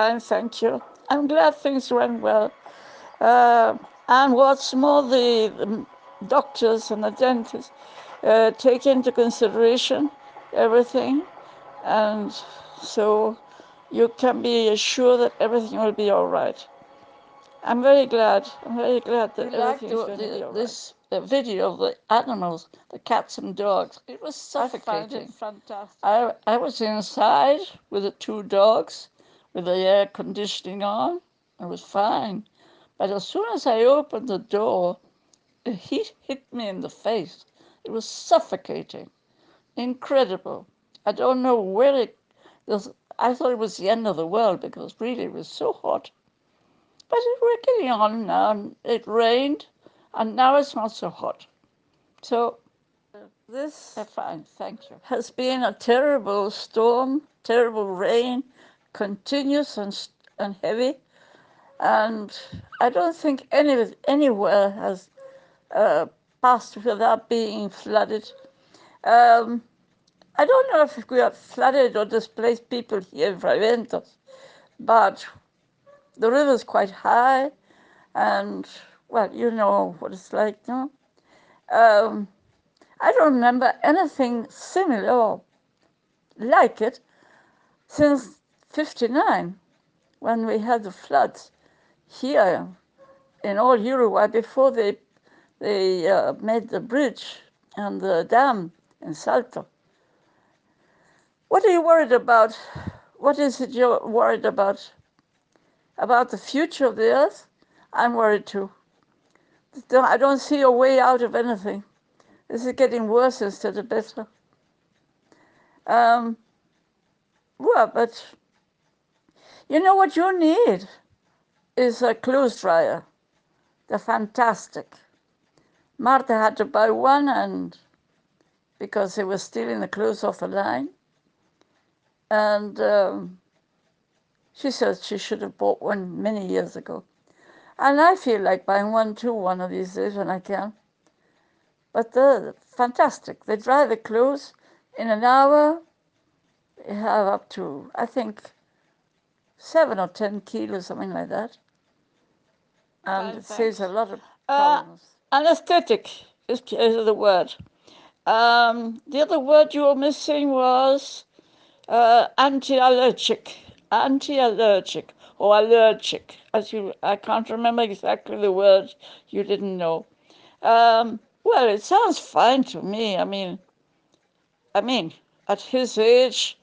fine, thank you. I'm glad things went well. And what's more, the doctors and the dentists take into consideration everything, and so you can be sure that everything will be all right. I'm very glad. I'm very glad that everything's going to be all right. This video of the animals, the cats and dogs, it was suffocating. I find it fantastic. I was inside with the two dogs, with the air conditioning on. It was fine. But as soon as I opened the door, the heat hit me in the face. It was suffocating. Incredible. I don't know where it was. I thought it was the end of the world because really it was so hot. But we're getting on now. And it rained, and now it's not so hot. So this fine, thank you. Has been a terrible storm, terrible rain, continuous and heavy. And I don't think anywhere has passed without being flooded. I don't know if we have flooded or displaced people here in Fraventos, but the river's quite high, and, well, you know what it's like, no? I don't remember anything similar or like it since '59, when we had the floods here in all Uruguay before they made the bridge and the dam in Salto. What are you worried about? What is it you're worried about? About the future of the earth? I'm worried too. I don't see a way out of anything. This is getting worse instead of better. Well, but you know what you need is a clothes dryer. They're fantastic. Marta had to buy one, and because they were stealing the clothes off the line. And she says she should have bought one many years ago. And I feel like buying one too one of these days when I can. But they're fantastic. They dry the clothes in an hour. They have up to, I think, 7 or 10 kilos, something like that. And it saves a lot of problems. Anesthetic is the word. The other word you were missing was anti-allergic. Anti-allergic or allergic. I can't remember exactly the word you didn't know. Well, it sounds fine to me. I mean, at his age,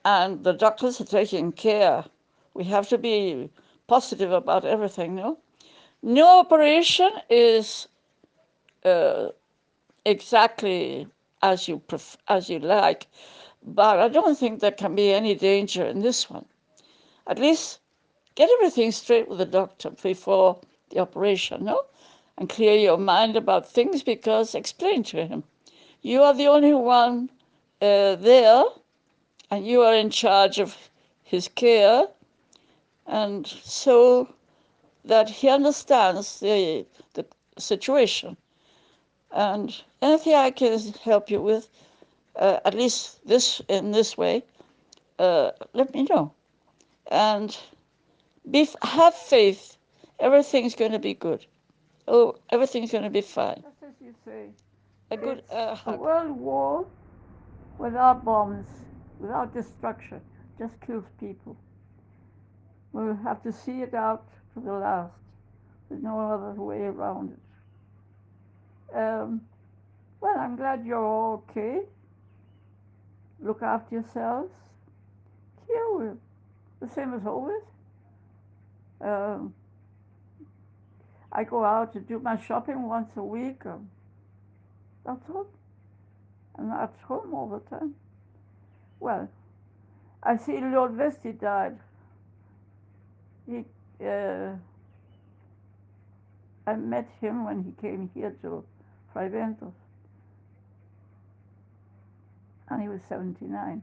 and the doctors are taking care. We have to be positive about everything, no? No operation is exactly as you like, but I don't think there can be any danger in this one. At least get everything straight with the doctor before the operation, no? And clear your mind about things, because explain to him. You are the only one there, and you are in charge of his care, and so that he understands the situation. And anything I can help you with, at least in this way, let me know. And have faith. Everything's going to be good. Oh, everything's going to be fine. Just as you say. A good hug. A world war without bombs, without destruction, just kills people. We'll have to see it out to the last. There's no other way around it. Well, I'm glad you're all okay. Look after yourselves. Here we're the same as always. Um, I go out to do my shopping once a week. That's all. I'm not at home all the time. Well, I see Lord Vesti died. He, I met him when he came here to Friventos, and he was 79.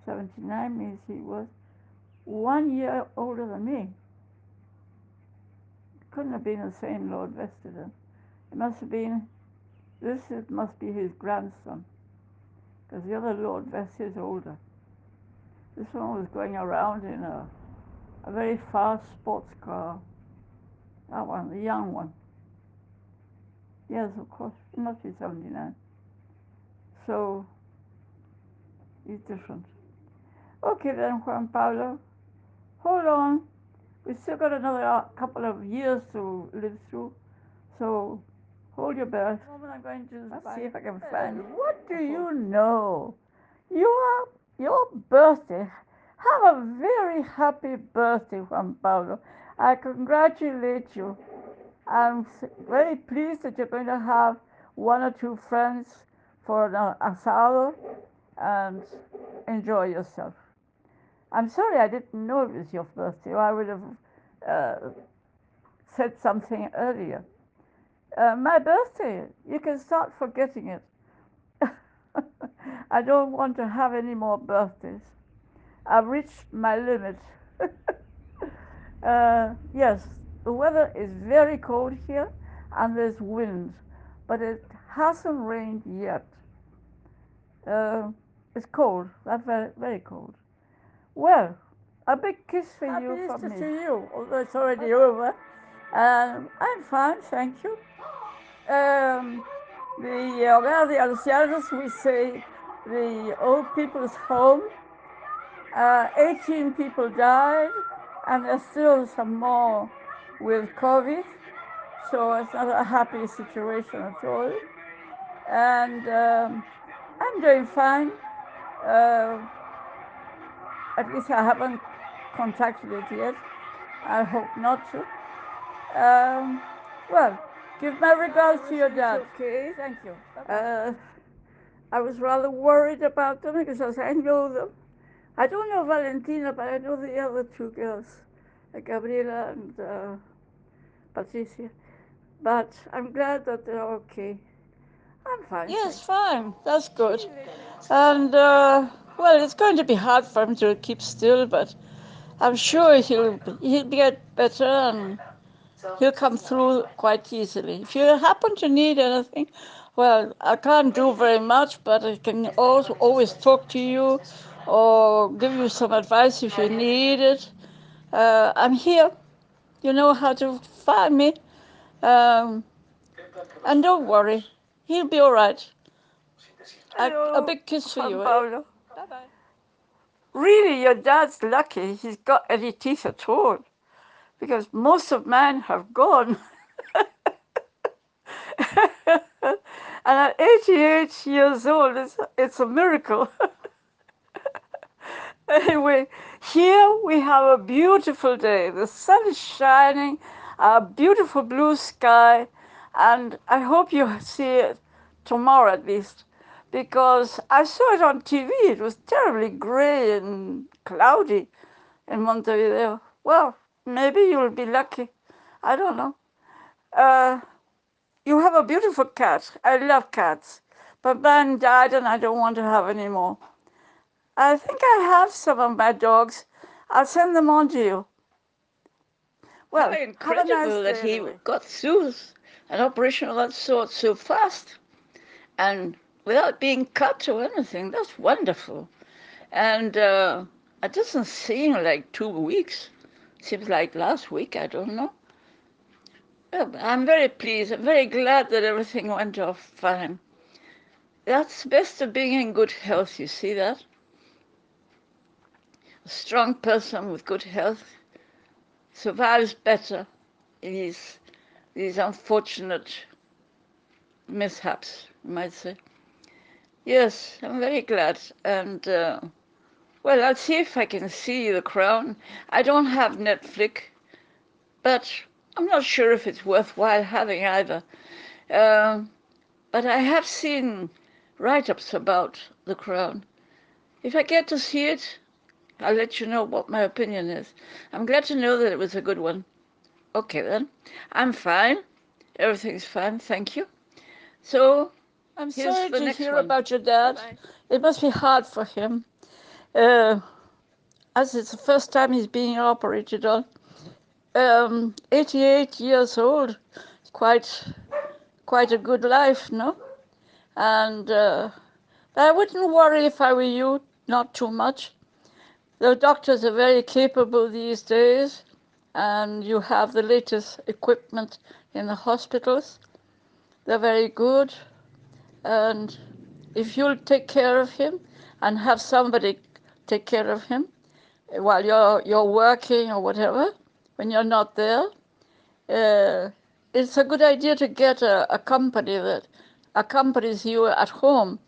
79 means he was 1 year older than me. Couldn't have been the same Lord Vesti then. It must have been, must be his grandson, because the other Lord Vesti is older. This one was going around in a a very fast sports car. That one, the young one. Yes, of course, he must be 79. So he's different. Okay then, Juan Pablo, hold on. We've still got another couple of years to live through. So hold your breath. At the moment I'm going to see if I can find. What do you know? Your birthday. Have a very happy birthday, Juan Pablo. I congratulate you. I'm very pleased that you're going to have one or two friends for an asado and enjoy yourself. I'm sorry I didn't know it was your birthday, or I would have uh, said something earlier. My birthday, you can start forgetting it. I don't want to have any more birthdays. I've reached my limit. Yes, the weather is very cold here and there's wind, but it hasn't rained yet. It's cold, that's very, very cold. Well, a big kiss for you from me. Happy Easter to you, although it's already over. I'm fine, thank you. The Hogar de Ancianos, we say the old people's home. 18 people died, and there's still some more with COVID, so it's not a happy situation at all. And I'm doing fine. Uh, at least I haven't contacted it yet. I hope not to. Um, well, give my regards to your dad. Okay, thank you. I was rather worried about them because I know them. I don't know Valentina, but I know the other two girls, Gabriela and Patricia. But I'm glad that they're okay. I'm fine. Yes, fine. That's good. And, well, it's going to be hard for him to keep still, but I'm sure he'll get better and he'll come through quite easily. If you happen to need anything, well, I can't do very much, but I can also always talk to you or give you some advice if you need it. I'm here. You know how to find me. Um, and don't worry, he'll be all right. A big kiss for you. Eh? Bye bye. Really, your dad's lucky he's got any teeth at all, because most of mine have gone. And at 88 years old, it's a miracle. Anyway, here we have a beautiful day. The sun is shining, a beautiful blue sky, and I hope you see it tomorrow at least, because I saw it on TV. It was terribly gray and cloudy in Montevideo. Well, maybe you'll be lucky. I don't know. Uh, you have a beautiful cat. I love cats, but mine died and I don't want to have any more. I think I have some of my dogs. I'll send them on to you. Well, how incredible that he got through an operation of that sort so fast and without being cut or anything. That's wonderful. And it doesn't seem like 2 weeks. Seems like last week. I don't know. Well, I'm very pleased. I'm very glad that everything went off fine. That's the best of being in good health. You see that? A strong person with good health survives better in these unfortunate mishaps, you might say. Yes, I'm very glad. And, well, I'll see if I can see The Crown. I don't have Netflix, but I'm not sure if it's worthwhile having either. But I have seen write-ups about The Crown. If I get to see it, I'll let you know what my opinion is. I'm glad to know that it was a good one. Okay, then. I'm fine. Everything's fine, thank you. So, I'm sorry to hear about your dad. Bye-bye. It must be hard for him, uh, as it's the first time he's being operated on. 88 years old, quite quite a good life, no? And but I wouldn't worry if I were you, not too much. The doctors are very capable these days, and you have the latest equipment in the hospitals. They're very good, and if you'll take care of him and have somebody take care of him while you're working or whatever, when you're not there, it's a good idea to get a company that accompanies you at home.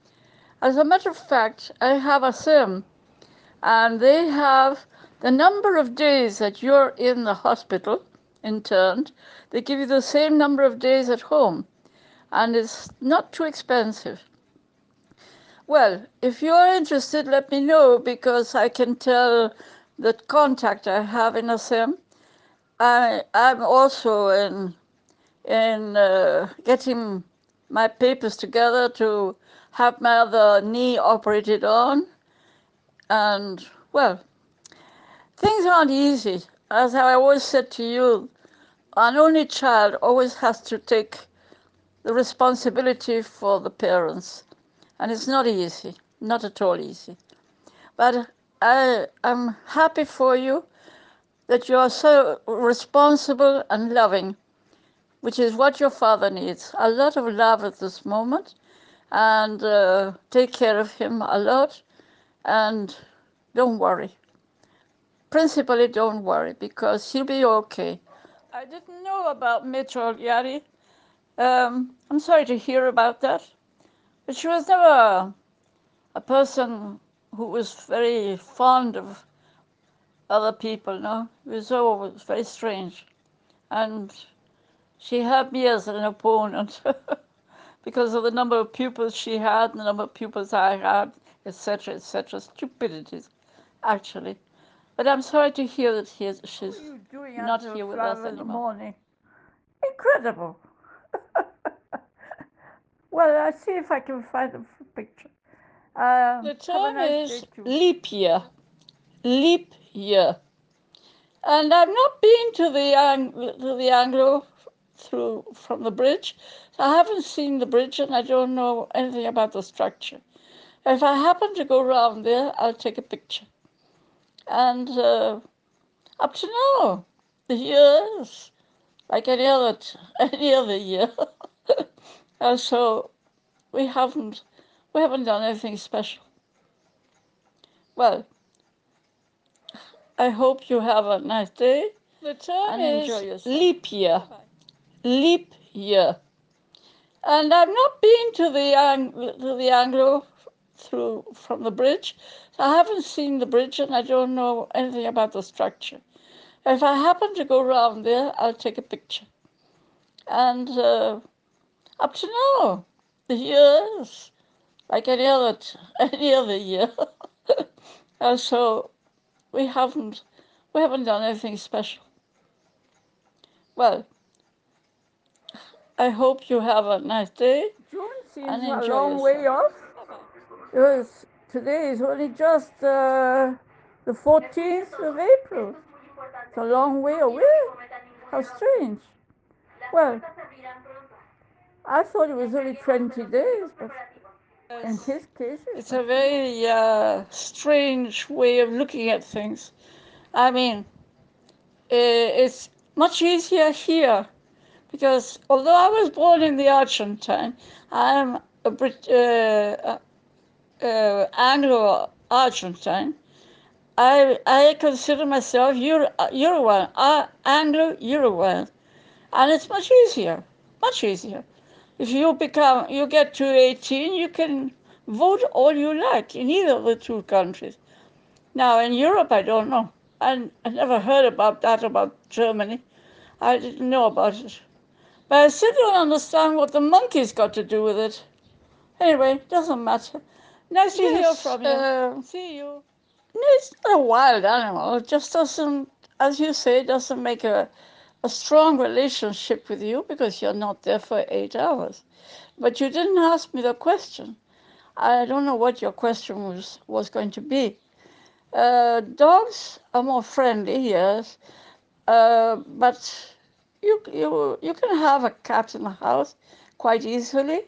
As a matter of fact, I have a sim, and they have the number of days that you're in the hospital interned. They give you the same number of days at home, and it's not too expensive. Well, if you're interested, let me know, because I can tell the contact I have in ASEM. I'm also in getting my papers together to have my other knee operated on. And, well, things aren't easy. As I always said to you, an only child always has to take the responsibility for the parents. And it's not easy, not at all easy. But I'm happy for you that you are so responsible and loving, which is what your father needs. A lot of love at this moment, and take care of him a lot, and don't worry. Principally, don't worry, because he'll be okay. I didn't know about Mitchell Yari. I'm sorry to hear about that, but she was never a person who was very fond of other people, no? It was always very strange. And she had me as an opponent because of the number of pupils she had, the number of pupils I had, etc., etc. Stupidities, actually. But I'm sorry to hear that she's not here with us anymore. In the morning? Incredible. Well, I'll see if I can find a picture. The term is leap year. Leap year. And I've not been to the Anglo through from the bridge. So I haven't seen the bridge, and I don't know anything about the structure. If I happen to go round there, I'll take a picture. And up to now, the years like any other year. And so we haven't done anything special. Well, I hope you have a nice day. The term is leap year. Leap year. And I've not been to the Anglo through from the bridge. So I haven't seen the bridge, and I don't know anything about the structure. If I happen to go round there, I'll take a picture. And up to now, the years like any other year. And so we haven't done anything special. Well, I hope you have a nice day. June seems and enjoy a long way off. Because today is only just the 14th of April. It's a long way away. How strange. Well, I thought it was only 20 days, but in his case, it's a very strange way of looking at things. I mean, it's much easier here because although I was born in the Argentine, I'm a Anglo-Argentine. I consider myself Uruguayan, Anglo-Uruguayan, and it's much easier, much easier. If you get to 18, you can vote all you like in either of the two countries. Now in Europe, I don't know. I never heard about that about Germany. I didn't know about it. But I still don't understand what the monkeys got to do with it. Anyway, doesn't matter. Nice to hear from you. See you. No, it's not a wild animal. It just doesn't, as you say, doesn't make a strong relationship with you because you're not there for 8 hours. But you didn't ask me the question. I don't know what your question was going to be. Dogs are more friendly, yes, but you can have a cat in the house quite easily,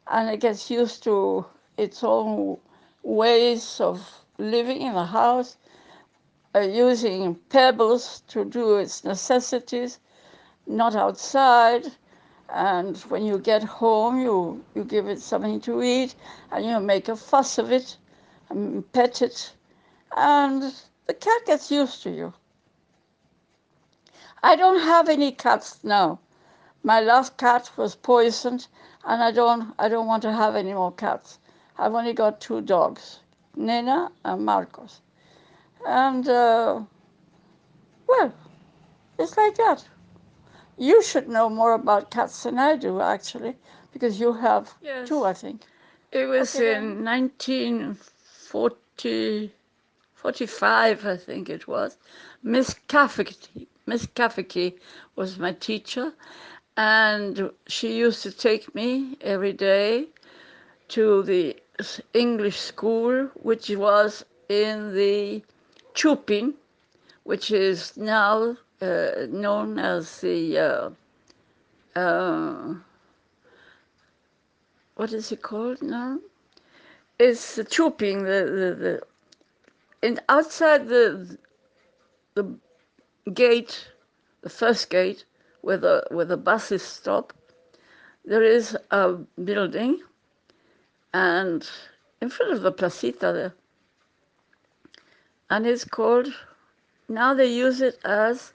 and it gets used to its own ways of living in the house. using pebbles to do its necessities, not outside. And when you get home, you give it something to eat and you make a fuss of it and pet it. And the cat gets used to you. I don't have any cats now. My last cat was poisoned, and I don't want to have any more cats. I've only got two dogs, Nena and Marcos. And well, it's like that. You should know more about cats than I do, actually, because you have two, I think. It was okay, in 1940, 45, I think it was. Miss Cafferty was my teacher, and she used to take me every day to the English school, which was in the Chupin, which is now known as the uh, what is it called now? It's the Chupin, the and outside the gate, the first gate where the buses stop, there is a building, and in front of the placita there, and it's called. Now they use it as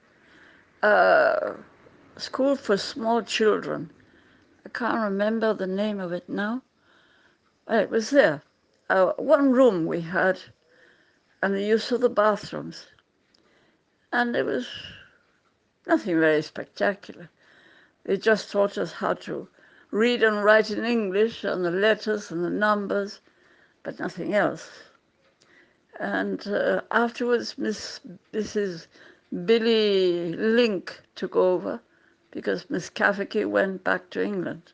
a school for small children. I can't remember the name of it now. It was there. One room we had, and the use of the bathrooms, and it was nothing very spectacular. They just taught us how to read and write in English and the letters and the numbers, but nothing else. And afterwards, Mrs. Billy Link took over because Miss Cafferty went back to England.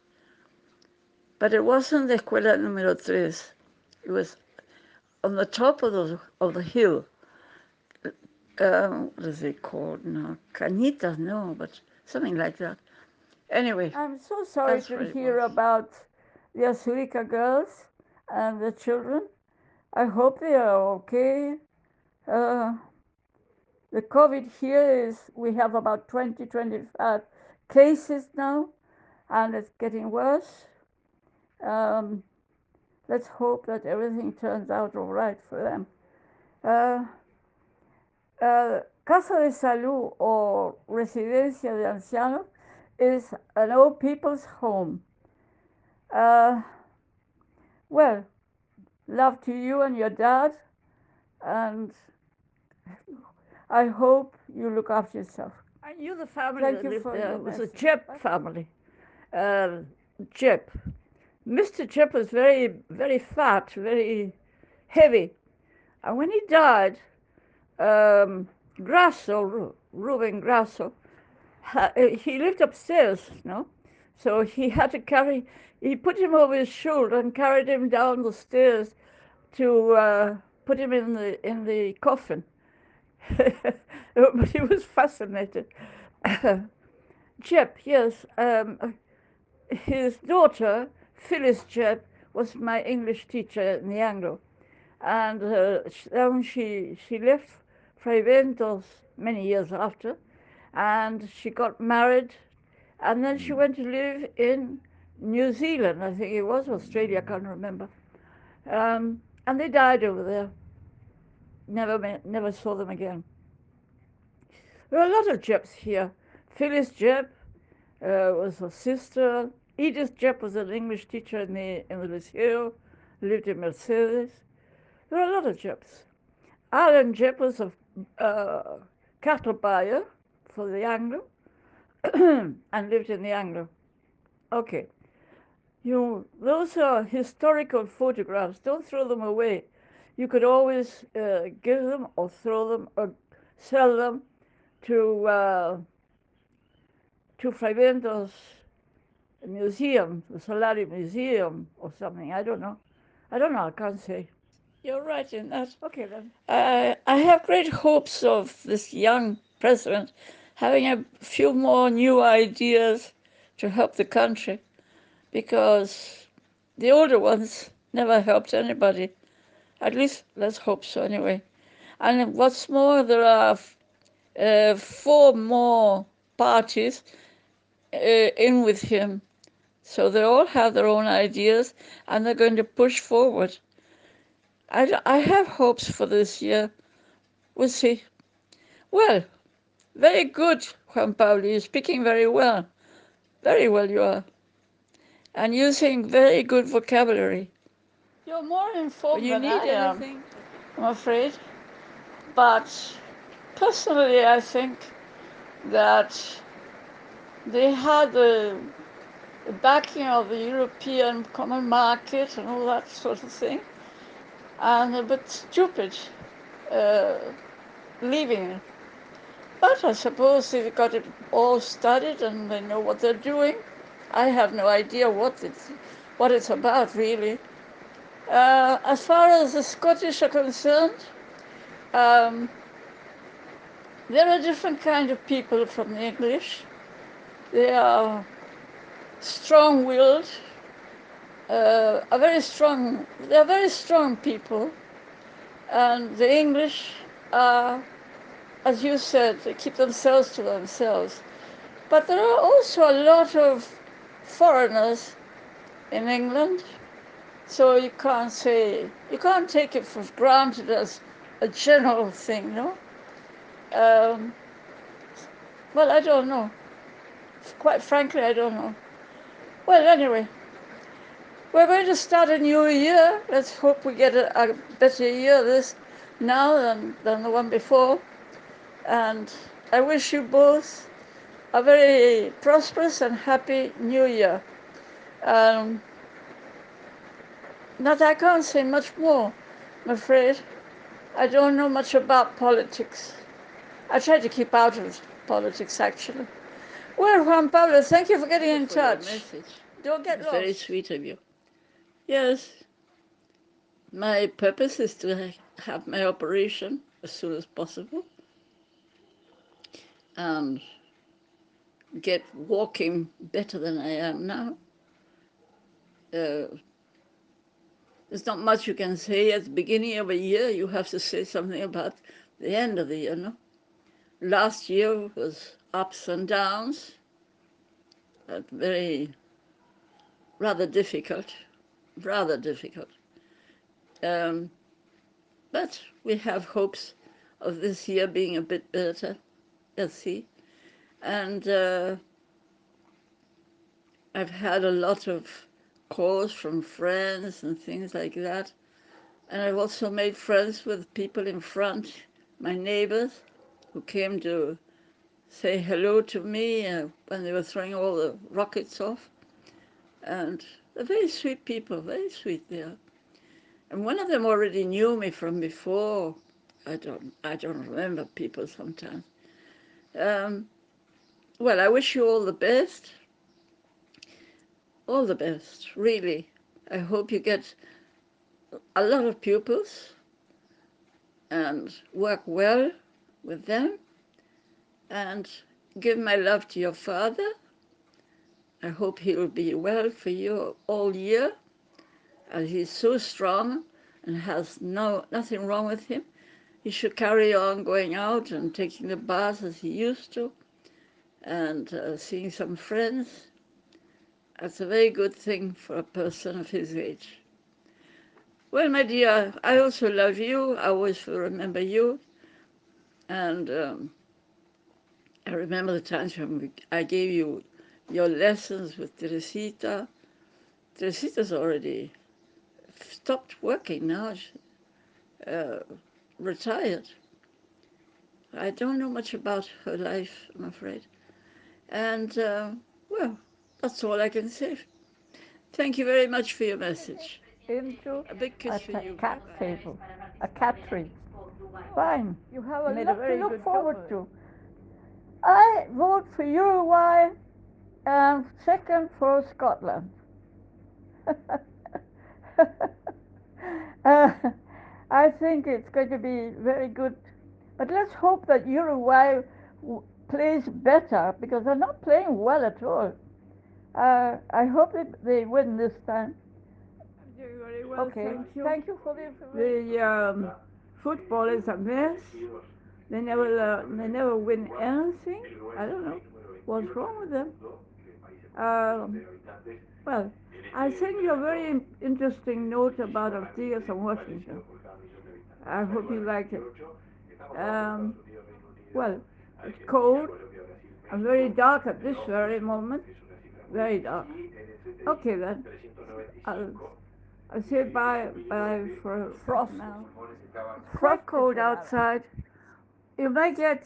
But it wasn't the Escuela Número 3. It was on the top of the hill. What is it called now? Cañitas, no, but something like that. Anyway, I'm so sorry to hear about the Azurica girls and the children. I hope they are okay. Uh, the COVID here is, we have about 20, 25 cases now, and it's getting worse. Um, let's hope that everything turns out all right for them. Casa de Salud or Residencia de Ancianos is an old people's home. Well, love to you and your dad, and I hope you look after yourself. I knew the family that lived there. It was a Jep family. Jep. Mr. Jep was very, very fat, very heavy. And when he died, Grasso, Ruben Grasso, he lived upstairs, no? So he had to carry, he put him over his shoulder and carried him down the stairs to put him in the coffin. But he was fascinated. Jep, yes. His daughter, Phyllis Jep, was my English teacher in the Anglo. And then she left Fray Ventos many years after, and she got married, and then she went to live in New Zealand, I think it was, Australia, I can't remember. And they died over there. Never saw them again. There are a lot of Jeps here. Phyllis Jep was her sister. Edith Jep was an English teacher in the Liceo, lived in Mercedes. There are a lot of Jeps. Alan Jep was a cattle buyer for the Anglo and lived in the Anglo. Okay. Those are historical photographs. Don't throw them away. You could always give them or throw them or sell them to Fray Bentos museum, the Solari Museum or something. I don't know. I can't say. You're right in that. Okay, then. I have great hopes of this young president having a few more new ideas to help the country, because the older ones never helped anybody. At least let's hope so anyway. And what's more, there are four more parties in with him. So they all have their own ideas and they're going to push forward. I have hopes for this year. We'll see. Well, very good, Juan Pablo. You're speaking very well. Very well you are. And using very good vocabulary. You're more informed than I am, I'm afraid. But personally, I think that they had the backing of the European common market and all that sort of thing, and a bit stupid uh, leaving it. But I suppose they've got it all studied and they know what they're doing. I have no idea what it's about, really. As far as the Scottish are concerned, um, they're a different kind of people from the English. They are strong-willed, they're very strong people, and the English are, as you said, they keep themselves to themselves. But there are also a lot of foreigners in England, so you can't take it for granted as a general thing, no? Um, well, I don't know. Quite frankly, I don't know. Well, anyway, we're going to start a new year. Let's hope we get a better year this now than the one before. And I wish you both a very prosperous and happy new year. Um, Not I can't say much more, I'm afraid. I don't know much about politics. I try to keep out of politics, actually. Well, Juan Pablo, thank you for getting in touch. Message. Don't get lost. Very sweet of you. Yes, my purpose is to have my operation as soon as possible and get walking better than I am now. Uh, there's not much you can say at the beginning of a year. You have to say something about the end of the year, no? Last year was ups and downs, very rather difficult, rather difficult. Um, but we have hopes of this year being a bit better. Let's see. And I've had a lot of calls from friends and things like that. And I've also made friends with people in front, my neighbors, who came to say hello to me when they were throwing all the rockets off. And they're very sweet people, very sweet they are. And one of them already knew me from before. I don't remember people sometimes. Um, well, I wish you all the best, really. I hope you get a lot of pupils and work well with them, and give my love to your father. I hope he'll be well for you all year, as he's so strong and has nothing wrong with him. He should carry on going out and taking the bath as he used to, and seeing some friends. That's a very good thing for a person of his age. Well, my dear, I also love you. I always will remember you. And I remember the times when I gave you your lessons with Teresita. Teresita's already stopped working now, uh, retired. I don't know much about her life, I'm afraid. And, well, that's all I can say. Thank you very much for your message. Into a big kiss for you. Cat table, a cat treat. Fine. You have a lot to look forward to. I vote for Uruguay and second for Scotland. uh, I think it's going to be very good. But let's hope that Uruguay plays better because they're not playing well at all. I hope they win this time. Doing very well, Okay. thank you. Thank you for the information. Football is a mess. They never win anything. I don't know what's wrong with them. Um, well, I sent you a very interesting note about Ortigas and Washington. I hope you like it. Um, well, it's cold and very dark at this very moment. Very dark. Okay then. I'll, I'll say bye for frost now. It's quite cold outside. You might get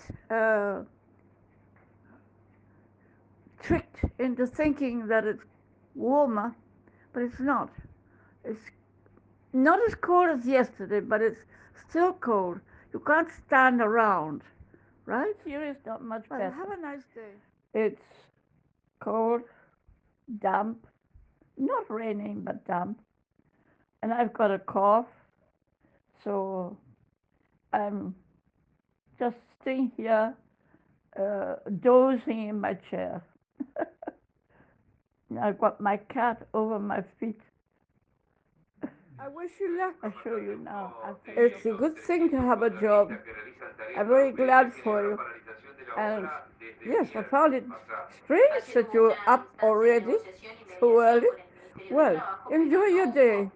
tricked into thinking that it's warmer, but it's not. It's not as cold as yesterday, but it's still cold. You can't stand around, right? Here is not much Well, better. have a nice day. It's cold, damp, not raining, but damp. And I've got a cough, so I'm just sitting here dozing in my chair. I've got my cat over my feet. I wish you luck. I'll show you now. It's a good thing to have a job. I'm very glad for you. And yes, I found it strange that you're up already so early. Well, enjoy your day.